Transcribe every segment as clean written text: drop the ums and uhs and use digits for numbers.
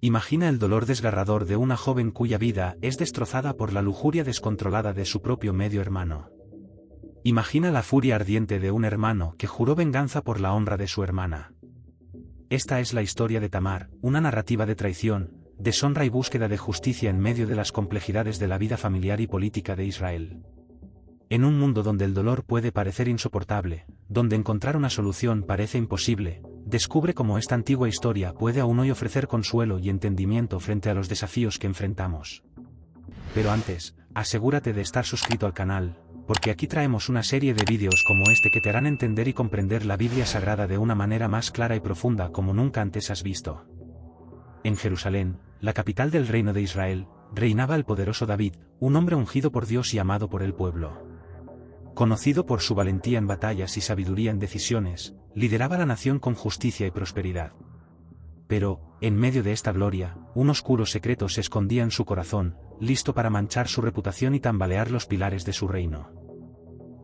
Imagina el dolor desgarrador de una joven cuya vida es destrozada por la lujuria descontrolada de su propio medio hermano. Imagina la furia ardiente de un hermano que juró venganza por la honra de su hermana. Esta es la historia de Tamar, una narrativa de traición, deshonra y búsqueda de justicia en medio de las complejidades de la vida familiar y política de Israel. En un mundo donde el dolor puede parecer insoportable, donde encontrar una solución parece imposible, descubre cómo esta antigua historia puede aún hoy ofrecer consuelo y entendimiento frente a los desafíos que enfrentamos. Pero antes, asegúrate de estar suscrito al canal, porque aquí traemos una serie de vídeos como este que te harán entender y comprender la Biblia Sagrada de una manera más clara y profunda como nunca antes has visto. En Jerusalén, la capital del reino de Israel, reinaba el poderoso David, un hombre ungido por Dios y amado por el pueblo. Conocido por su valentía en batallas y sabiduría en decisiones, lideraba la nación con justicia y prosperidad. Pero, en medio de esta gloria, un oscuro secreto se escondía en su corazón, listo para manchar su reputación y tambalear los pilares de su reino.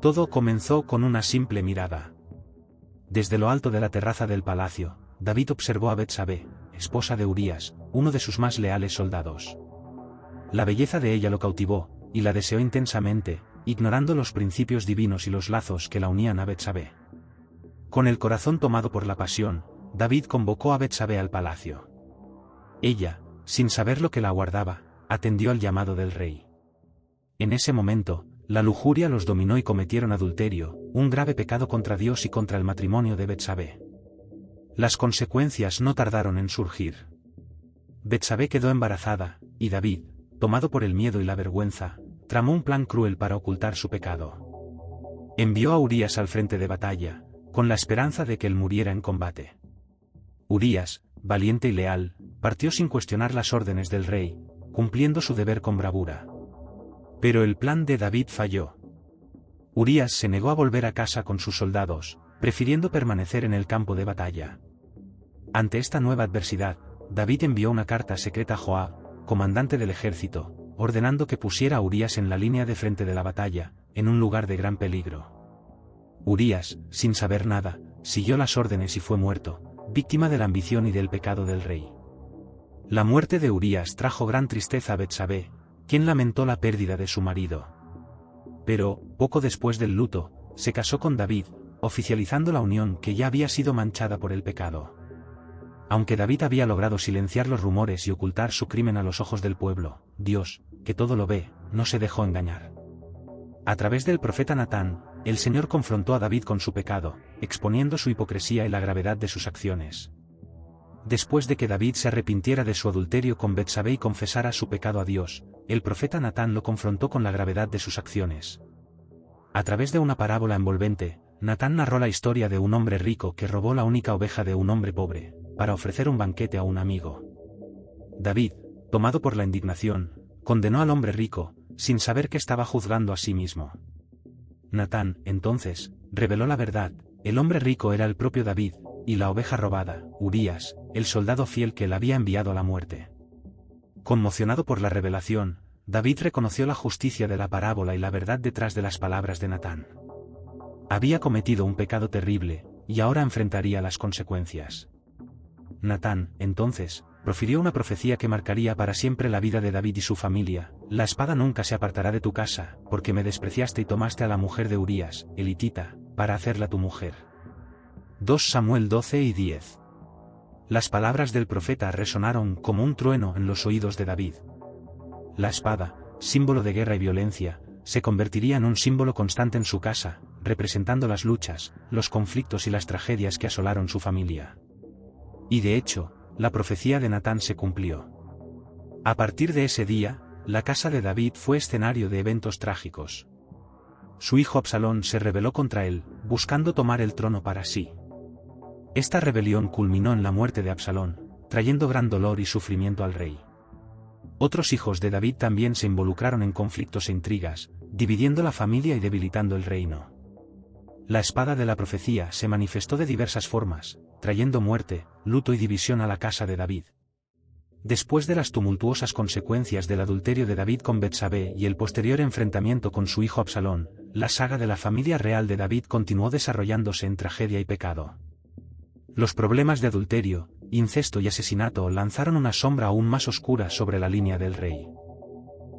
Todo comenzó con una simple mirada. Desde lo alto de la terraza del palacio, David observó a Betsabé, esposa de Urías, uno de sus más leales soldados. La belleza de ella lo cautivó, y la deseó intensamente, ignorando los principios divinos y los lazos que la unían a Betsabé. Con el corazón tomado por la pasión, David convocó a Betsabé al palacio. Ella, sin saber lo que la aguardaba, atendió al llamado del rey. En ese momento, la lujuria los dominó y cometieron adulterio, un grave pecado contra Dios y contra el matrimonio de Betsabé. Las consecuencias no tardaron en surgir. Betsabé quedó embarazada, y David, tomado por el miedo y la vergüenza, tramó un plan cruel para ocultar su pecado. Envió a Urías al frente de batalla, con la esperanza de que él muriera en combate. Urías, valiente y leal, partió sin cuestionar las órdenes del rey, cumpliendo su deber con bravura. Pero el plan de David falló. Urías se negó a volver a casa con sus soldados, prefiriendo permanecer en el campo de batalla. Ante esta nueva adversidad, David envió una carta secreta a Joab, comandante del ejército, ordenando que pusiera a Urías en la línea de frente de la batalla, en un lugar de gran peligro. Urías, sin saber nada, siguió las órdenes y fue muerto, víctima de la ambición y del pecado del rey. La muerte de Urías trajo gran tristeza a Betsabé, quien lamentó la pérdida de su marido. Pero, poco después del luto, se casó con David, oficializando la unión que ya había sido manchada por el pecado. Aunque David había logrado silenciar los rumores y ocultar su crimen a los ojos del pueblo, Dios, que todo lo ve, no se dejó engañar. A través del profeta Natán, el Señor confrontó a David con su pecado, exponiendo su hipocresía y la gravedad de sus acciones. Después de que David se arrepintiera de su adulterio con Betsabé y confesara su pecado a Dios, el profeta Natán lo confrontó con la gravedad de sus acciones. A través de una parábola envolvente, Natán narró la historia de un hombre rico que robó la única oveja de un hombre pobre, para ofrecer un banquete a un amigo. David, tomado por la indignación, condenó al hombre rico, sin saber que estaba juzgando a sí mismo. Natán, entonces, reveló la verdad: el hombre rico era el propio David, y la oveja robada, Urías, el soldado fiel que él había enviado a la muerte. Conmocionado por la revelación, David reconoció la justicia de la parábola y la verdad detrás de las palabras de Natán. Había cometido un pecado terrible, y ahora enfrentaría las consecuencias. Natán, entonces, profirió una profecía que marcaría para siempre la vida de David y su familia: la espada nunca se apartará de tu casa, porque me despreciaste y tomaste a la mujer de Urías, el hitita, para hacerla tu mujer. 2 Samuel 12 y 10. Las palabras del profeta resonaron como un trueno en los oídos de David. La espada, símbolo de guerra y violencia, se convertiría en un símbolo constante en su casa, representando las luchas, los conflictos y las tragedias que asolaron su familia. Y de hecho, la profecía de Natán se cumplió. A partir de ese día, la casa de David fue escenario de eventos trágicos. Su hijo Absalón se rebeló contra él, buscando tomar el trono para sí. Esta rebelión culminó en la muerte de Absalón, trayendo gran dolor y sufrimiento al rey. Otros hijos de David también se involucraron en conflictos e intrigas, dividiendo la familia y debilitando el reino. La espada de la profecía se manifestó de diversas formas, trayendo muerte, luto y división a la casa de David. Después de las tumultuosas consecuencias del adulterio de David con Betsabé y el posterior enfrentamiento con su hijo Absalón, la saga de la familia real de David continuó desarrollándose en tragedia y pecado. Los problemas de adulterio, incesto y asesinato lanzaron una sombra aún más oscura sobre la línea del rey.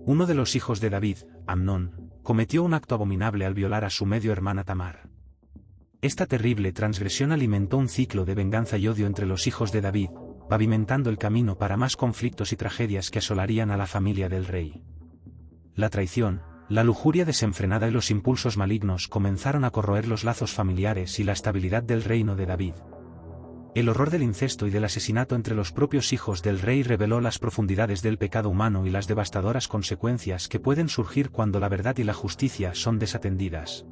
Uno de los hijos de David, Amnón, cometió un acto abominable al violar a su medio hermana Tamar. Esta terrible transgresión alimentó un ciclo de venganza y odio entre los hijos de David, pavimentando el camino para más conflictos y tragedias que asolarían a la familia del rey. La traición, la lujuria desenfrenada y los impulsos malignos comenzaron a corroer los lazos familiares y la estabilidad del reino de David. El horror del incesto y del asesinato entre los propios hijos del rey reveló las profundidades del pecado humano y las devastadoras consecuencias que pueden surgir cuando la verdad y la justicia son desatendidas.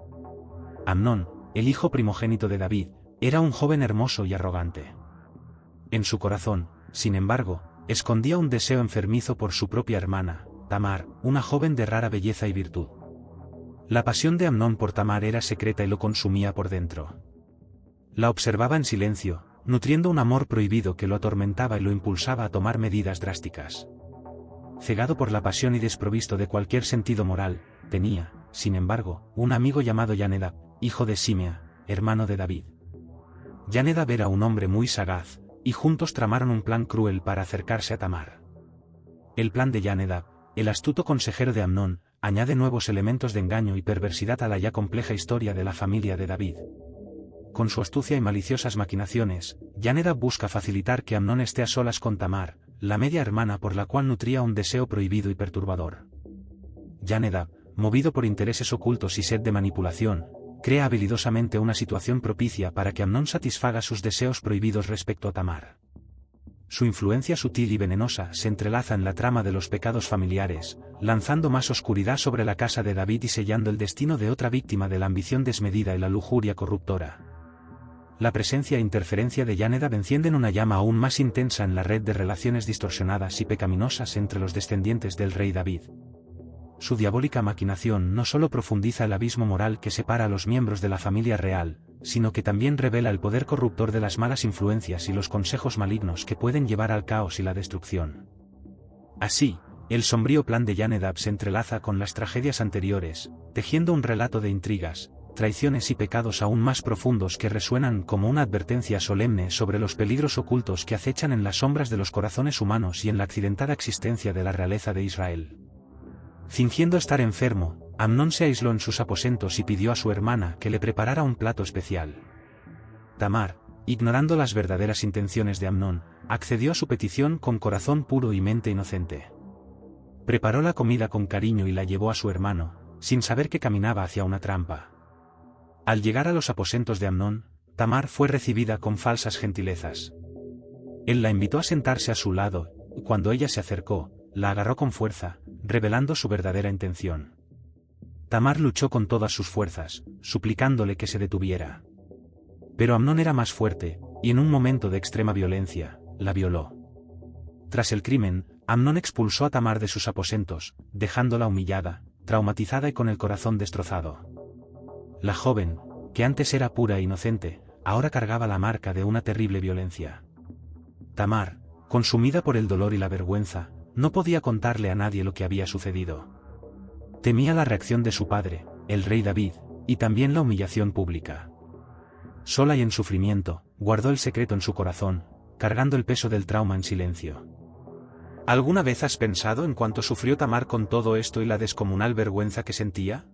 Amnón, el hijo primogénito de David, era un joven hermoso y arrogante. En su corazón, sin embargo, escondía un deseo enfermizo por su propia hermana, Tamar, una joven de rara belleza y virtud. La pasión de Amnón por Tamar era secreta y lo consumía por dentro. La observaba en silencio, nutriendo un amor prohibido que lo atormentaba y lo impulsaba a tomar medidas drásticas. Cegado por la pasión y desprovisto de cualquier sentido moral, tenía, sin embargo, un amigo llamado Yonadab, hijo de Simea, hermano de David. Yonadab era un hombre muy sagaz, y juntos tramaron un plan cruel para acercarse a Tamar. El plan de Yonadab, el astuto consejero de Amnón, añade nuevos elementos de engaño y perversidad a la ya compleja historia de la familia de David. Con su astucia y maliciosas maquinaciones, Yonadab busca facilitar que Amnón esté a solas con Tamar, la media hermana por la cual nutría un deseo prohibido y perturbador. Yonadab, movido por intereses ocultos y sed de manipulación, crea habilidosamente una situación propicia para que Amnón satisfaga sus deseos prohibidos respecto a Tamar. Su influencia sutil y venenosa se entrelaza en la trama de los pecados familiares, lanzando más oscuridad sobre la casa de David y sellando el destino de otra víctima de la ambición desmedida y la lujuria corruptora. La presencia e interferencia de Yonadab encienden una llama aún más intensa en la red de relaciones distorsionadas y pecaminosas entre los descendientes del rey David. Su diabólica maquinación no solo profundiza el abismo moral que separa a los miembros de la familia real, sino que también revela el poder corruptor de las malas influencias y los consejos malignos que pueden llevar al caos y la destrucción. Así, el sombrío plan de Yonadab se entrelaza con las tragedias anteriores, tejiendo un relato de intrigas, traiciones y pecados aún más profundos que resuenan como una advertencia solemne sobre los peligros ocultos que acechan en las sombras de los corazones humanos y en la accidentada existencia de la realeza de Israel. Fingiendo estar enfermo, Amnón se aisló en sus aposentos y pidió a su hermana que le preparara un plato especial. Tamar, ignorando las verdaderas intenciones de Amnón, accedió a su petición con corazón puro y mente inocente. Preparó la comida con cariño y la llevó a su hermano, sin saber que caminaba hacia una trampa. Al llegar a los aposentos de Amnón, Tamar fue recibida con falsas gentilezas. Él la invitó a sentarse a su lado, y cuando ella se acercó, la agarró con fuerza, revelando su verdadera intención. Tamar luchó con todas sus fuerzas, suplicándole que se detuviera. Pero Amnón era más fuerte, y en un momento de extrema violencia, la violó. Tras el crimen, Amnón expulsó a Tamar de sus aposentos, dejándola humillada, traumatizada y con el corazón destrozado. La joven, que antes era pura e inocente, ahora cargaba la marca de una terrible violencia. Tamar, consumida por el dolor y la vergüenza, no podía contarle a nadie lo que había sucedido. Temía la reacción de su padre, el rey David, y también la humillación pública. Sola y en sufrimiento, guardó el secreto en su corazón, cargando el peso del trauma en silencio. ¿Alguna vez has pensado en cuánto sufrió Tamar con todo esto y la descomunal vergüenza que sentía?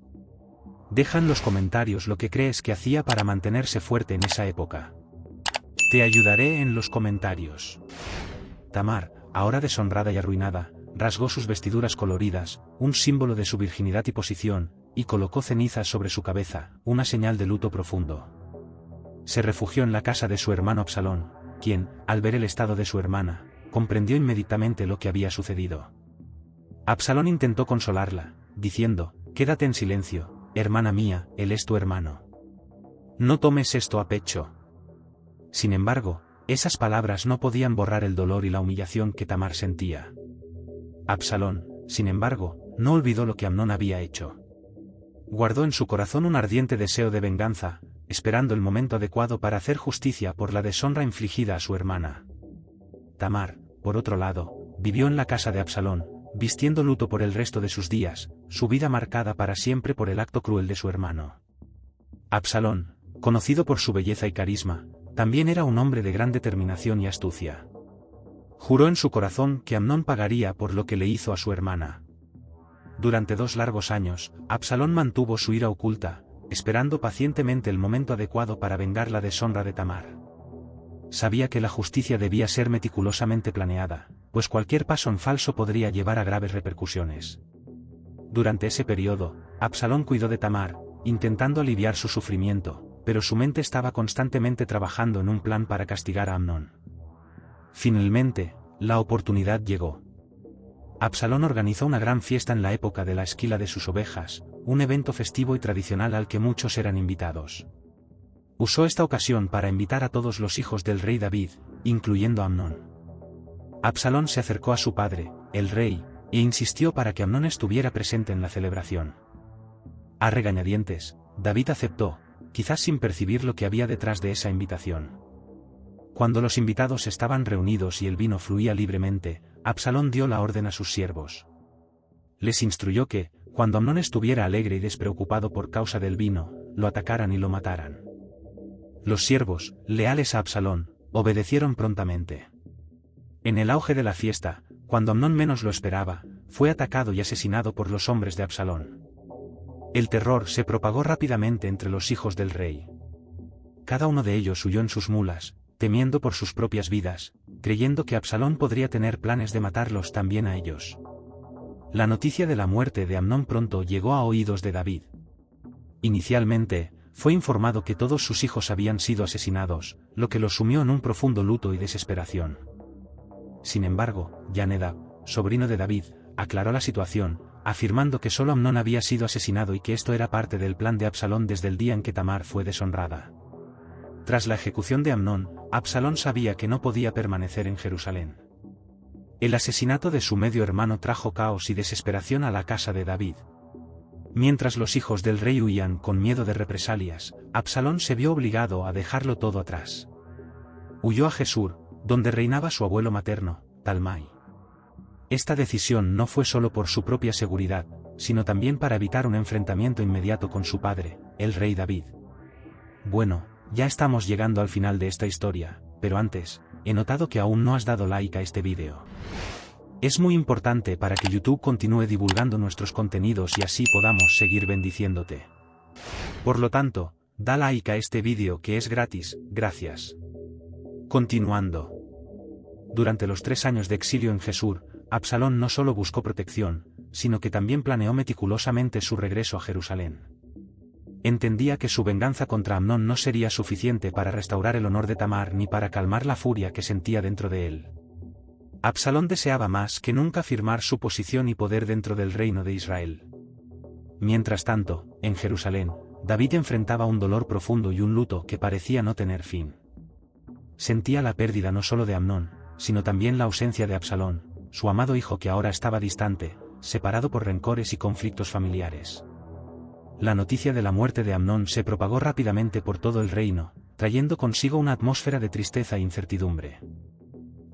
Deja en los comentarios lo que crees que hacía para mantenerse fuerte en esa época. Te ayudaré en los comentarios. Tamar, ahora deshonrada y arruinada, rasgó sus vestiduras coloridas, un símbolo de su virginidad y posición, y colocó cenizas sobre su cabeza, una señal de luto profundo. Se refugió en la casa de su hermano Absalón, quien, al ver el estado de su hermana, comprendió inmediatamente lo que había sucedido. Absalón intentó consolarla, diciendo: «Quédate en silencio, hermana mía, él es tu hermano. No tomes esto a pecho». Sin embargo, esas palabras no podían borrar el dolor y la humillación que Tamar sentía. Absalón, sin embargo, no olvidó lo que Amnón había hecho. Guardó en su corazón un ardiente deseo de venganza, esperando el momento adecuado para hacer justicia por la deshonra infligida a su hermana. Tamar, por otro lado, vivió en la casa de Absalón, vistiendo luto por el resto de sus días, su vida marcada para siempre por el acto cruel de su hermano. Absalón, conocido por su belleza y carisma, también era un hombre de gran determinación y astucia. Juró en su corazón que Amnón pagaría por lo que le hizo a su hermana. Durante 2 largos años, Absalón mantuvo su ira oculta, esperando pacientemente el momento adecuado para vengar la deshonra de Tamar. Sabía que la justicia debía ser meticulosamente planeada, pues cualquier paso en falso podría llevar a graves repercusiones. Durante ese periodo, Absalón cuidó de Tamar, intentando aliviar su sufrimiento, pero su mente estaba constantemente trabajando en un plan para castigar a Amnón. Finalmente, la oportunidad llegó. Absalón organizó una gran fiesta en la época de la esquila de sus ovejas, un evento festivo y tradicional al que muchos eran invitados. Usó esta ocasión para invitar a todos los hijos del rey David, incluyendo a Amnón. Absalón se acercó a su padre, el rey, e insistió para que Amnón estuviera presente en la celebración. A regañadientes, David aceptó, quizás sin percibir lo que había detrás de esa invitación. Cuando los invitados estaban reunidos y el vino fluía libremente, Absalón dio la orden a sus siervos. Les instruyó que, cuando Amnón estuviera alegre y despreocupado por causa del vino, lo atacaran y lo mataran. Los siervos, leales a Absalón, obedecieron prontamente. En el auge de la fiesta, cuando Amnón menos lo esperaba, fue atacado y asesinado por los hombres de Absalón. El terror se propagó rápidamente entre los hijos del rey. Cada uno de ellos huyó en sus mulas, temiendo por sus propias vidas, creyendo que Absalón podría tener planes de matarlos también a ellos. La noticia de la muerte de Amnón pronto llegó a oídos de David. Inicialmente, fue informado que todos sus hijos habían sido asesinados, lo que lo sumió en un profundo luto y desesperación. Sin embargo, Jonadab, sobrino de David, aclaró la situación, afirmando que solo Amnón había sido asesinado y que esto era parte del plan de Absalón desde el día en que Tamar fue deshonrada. Tras la ejecución de Amnón, Absalón sabía que no podía permanecer en Jerusalén. El asesinato de su medio hermano trajo caos y desesperación a la casa de David. Mientras los hijos del rey huían con miedo de represalias, Absalón se vio obligado a dejarlo todo atrás. Huyó a Gesur, donde reinaba su abuelo materno, Talmai. Esta decisión no fue solo por su propia seguridad, sino también para evitar un enfrentamiento inmediato con su padre, el rey David. Bueno, ya estamos llegando al final de esta historia, pero antes, he notado que aún no has dado like a este vídeo. Es muy importante para que YouTube continúe divulgando nuestros contenidos y así podamos seguir bendiciéndote. Por lo tanto, da like a este vídeo que es gratis, gracias. Continuando. Durante los 3 años de exilio en Gesur, Absalón no solo buscó protección, sino que también planeó meticulosamente su regreso a Jerusalén. Entendía que su venganza contra Amnón no sería suficiente para restaurar el honor de Tamar ni para calmar la furia que sentía dentro de él. Absalón deseaba más que nunca afirmar su posición y poder dentro del reino de Israel. Mientras tanto, en Jerusalén, David enfrentaba un dolor profundo y un luto que parecía no tener fin. Sentía la pérdida no solo de Amnón, sino también la ausencia de Absalón, su amado hijo que ahora estaba distante, separado por rencores y conflictos familiares. La noticia de la muerte de Amnón se propagó rápidamente por todo el reino, trayendo consigo una atmósfera de tristeza e incertidumbre.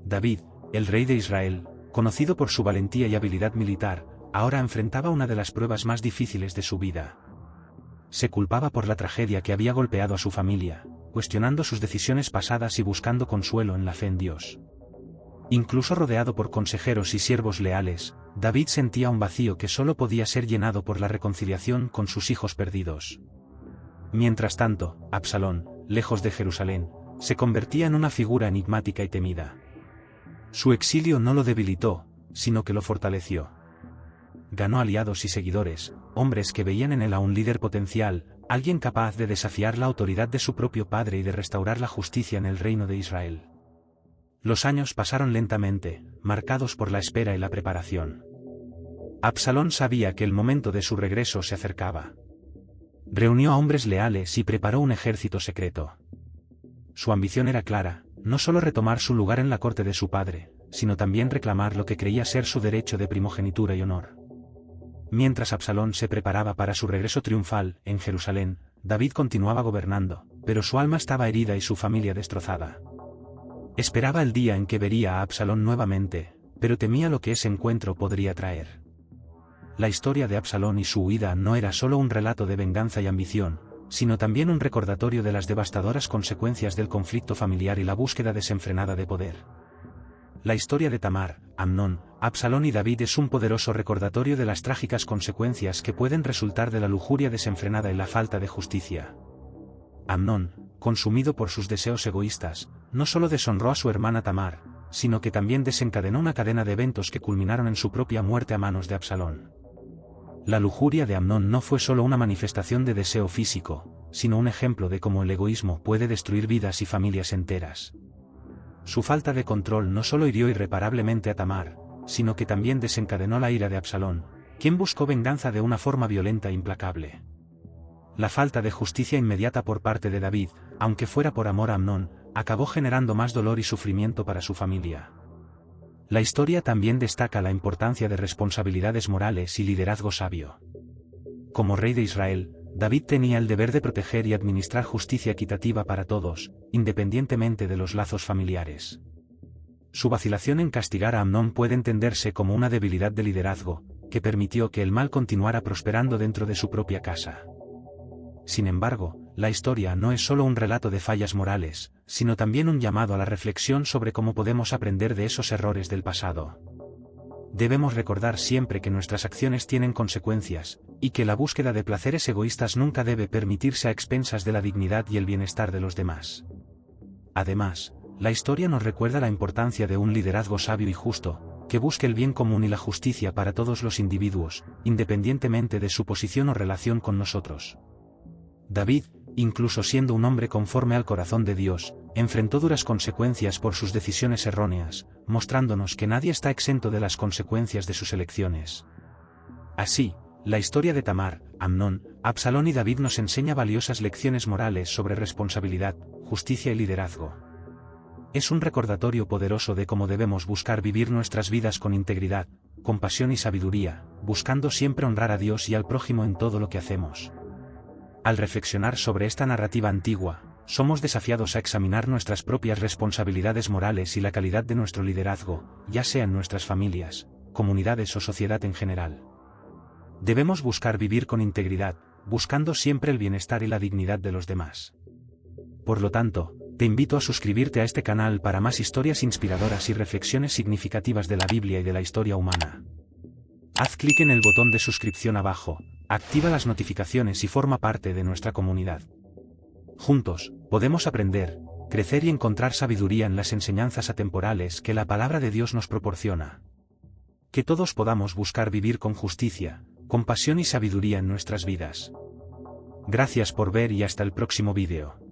David, el rey de Israel, conocido por su valentía y habilidad militar, ahora enfrentaba una de las pruebas más difíciles de su vida. Se culpaba por la tragedia que había golpeado a su familia, cuestionando sus decisiones pasadas y buscando consuelo en la fe en Dios. Incluso rodeado por consejeros y siervos leales, David sentía un vacío que solo podía ser llenado por la reconciliación con sus hijos perdidos. Mientras tanto, Absalón, lejos de Jerusalén, se convertía en una figura enigmática y temida. Su exilio no lo debilitó, sino que lo fortaleció. Ganó aliados y seguidores, hombres que veían en él a un líder potencial, alguien capaz de desafiar la autoridad de su propio padre y de restaurar la justicia en el reino de Israel. Los años pasaron lentamente, marcados por la espera y la preparación. Absalón sabía que el momento de su regreso se acercaba. Reunió a hombres leales y preparó un ejército secreto. Su ambición era clara, no solo retomar su lugar en la corte de su padre, sino también reclamar lo que creía ser su derecho de primogenitura y honor. Mientras Absalón se preparaba para su regreso triunfal en Jerusalén, David continuaba gobernando, pero su alma estaba herida y su familia destrozada. Esperaba el día en que vería a Absalón nuevamente, pero temía lo que ese encuentro podría traer. La historia de Absalón y su huida no era solo un relato de venganza y ambición, sino también un recordatorio de las devastadoras consecuencias del conflicto familiar y la búsqueda desenfrenada de poder. La historia de Tamar, Amnón, Absalón y David es un poderoso recordatorio de las trágicas consecuencias que pueden resultar de la lujuria desenfrenada y la falta de justicia. Amnón, consumido por sus deseos egoístas, no solo deshonró a su hermana Tamar, sino que también desencadenó una cadena de eventos que culminaron en su propia muerte a manos de Absalón. La lujuria de Amnón no fue solo una manifestación de deseo físico, sino un ejemplo de cómo el egoísmo puede destruir vidas y familias enteras. Su falta de control no solo hirió irreparablemente a Tamar, sino que también desencadenó la ira de Absalón, quien buscó venganza de una forma violenta e implacable. La falta de justicia inmediata por parte de David, aunque fuera por amor a Amnón, acabó generando más dolor y sufrimiento para su familia. La historia también destaca la importancia de responsabilidades morales y liderazgo sabio. Como rey de Israel, David tenía el deber de proteger y administrar justicia equitativa para todos, independientemente de los lazos familiares. Su vacilación en castigar a Amnón puede entenderse como una debilidad de liderazgo, que permitió que el mal continuara prosperando dentro de su propia casa. Sin embargo, la historia no es solo un relato de fallas morales, sino también un llamado a la reflexión sobre cómo podemos aprender de esos errores del pasado. Debemos recordar siempre que nuestras acciones tienen consecuencias, y que la búsqueda de placeres egoístas nunca debe permitirse a expensas de la dignidad y el bienestar de los demás. Además, la historia nos recuerda la importancia de un liderazgo sabio y justo, que busque el bien común y la justicia para todos los individuos, independientemente de su posición o relación con nosotros. David, incluso siendo un hombre conforme al corazón de Dios, enfrentó duras consecuencias por sus decisiones erróneas, mostrándonos que nadie está exento de las consecuencias de sus elecciones. Así, la historia de Tamar, Amnón, Absalón y David nos enseña valiosas lecciones morales sobre responsabilidad, justicia y liderazgo. Es un recordatorio poderoso de cómo debemos buscar vivir nuestras vidas con integridad, compasión y sabiduría, buscando siempre honrar a Dios y al prójimo en todo lo que hacemos. Al reflexionar sobre esta narrativa antigua, somos desafiados a examinar nuestras propias responsabilidades morales y la calidad de nuestro liderazgo, ya sea en nuestras familias, comunidades o sociedad en general. Debemos buscar vivir con integridad, buscando siempre el bienestar y la dignidad de los demás. Por lo tanto, te invito a suscribirte a este canal para más historias inspiradoras y reflexiones significativas de la Biblia y de la historia humana. Haz clic en el botón de suscripción abajo, activa las notificaciones y forma parte de nuestra comunidad. Juntos, podemos aprender, crecer y encontrar sabiduría en las enseñanzas atemporales que la palabra de Dios nos proporciona. Que todos podamos buscar vivir con justicia, compasión y sabiduría en nuestras vidas. Gracias por ver y hasta el próximo vídeo.